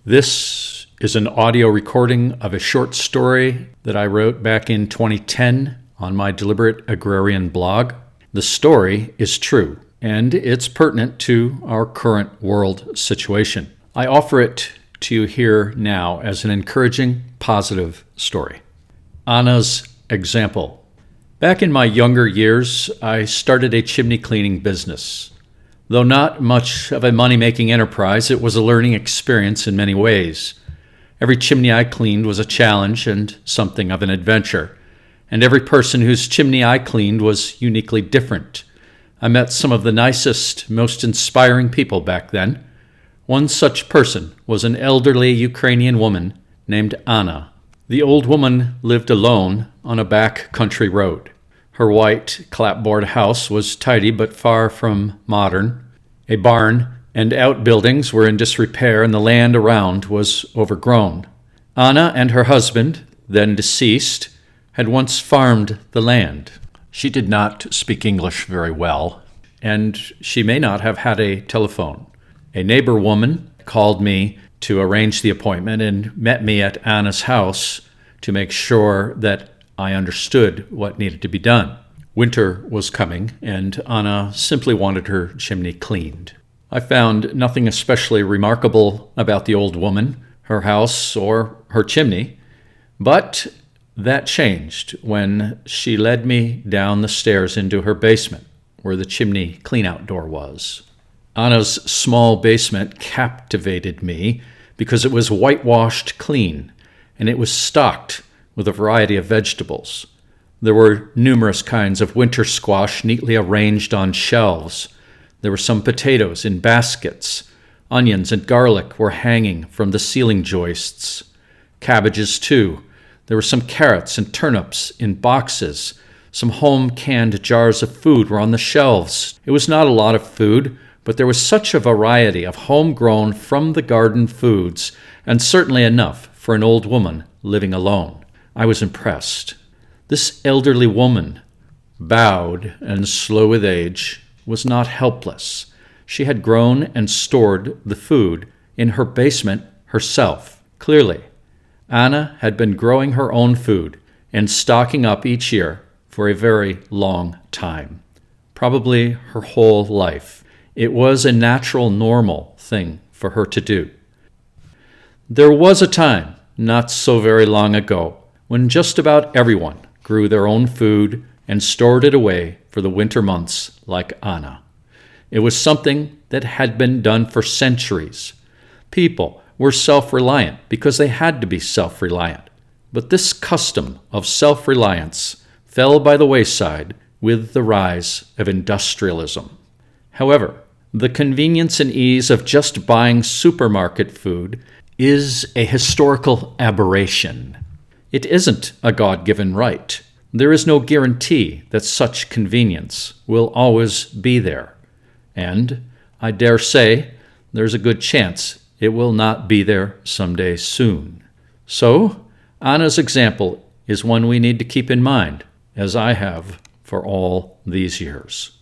This is an audio recording of a short story that I wrote back in 2010 on my Deliberate Agrarian blog. The story is true, and it's pertinent to our current world situation. I offer it to you here now as an encouraging, positive story. Anna's example. Back in my younger years, I started a chimney cleaning business. Though not much of a money-making enterprise, it was a learning experience in many ways. Every chimney I cleaned was a challenge and something of an adventure, and every person whose chimney I cleaned was uniquely different. I met some of the nicest, most inspiring people back then. One such person was an elderly Ukrainian woman named Anna. The old woman lived alone on a back country road. Her white clapboard house was tidy but far from modern. A barn and outbuildings were in disrepair, and the land around was overgrown. Anna and her husband, then deceased, had once farmed the land. She did not speak English very well, and she may not have had a telephone. A neighbor woman called me to arrange the appointment and met me at Anna's house to make sure that I understood what needed to be done. Winter was coming, and Anna simply wanted her chimney cleaned. I found nothing especially remarkable about the old woman, her house, or her chimney, but that changed when she led me down the stairs into her basement, where the chimney clean-out door was. Anna's small basement captivated me because it was whitewashed clean, and it was stocked with a variety of vegetables. There were numerous kinds of winter squash neatly arranged on shelves. There were some potatoes in baskets. Onions and garlic were hanging from the ceiling joists. Cabbages, too. There were some carrots and turnips in boxes. Some home-canned jars of food were on the shelves. It was not a lot of food, but there was such a variety of homegrown, from-the-garden foods, and certainly enough for an old woman living alone. I was impressed. This elderly woman, bowed and slow with age, was not helpless. She had grown and stored the food in her basement herself. Clearly, Anna had been growing her own food and stocking up each year for a very long time, probably her whole life. It was a natural, normal thing for her to do. There was a time, not so very long ago, when just about everyone grew their own food and stored it away for the winter months like Anna. It was something that had been done for centuries. People were self-reliant because they had to be self-reliant. But this custom of self-reliance fell by the wayside with the rise of industrialism. However, the convenience and ease of just buying supermarket food is a historical aberration. It isn't a God-given right. There is no guarantee that such convenience will always be there. And I dare say there's a good chance it will not be there someday soon. So, Anna's example is one we need to keep in mind, as I have for all these years.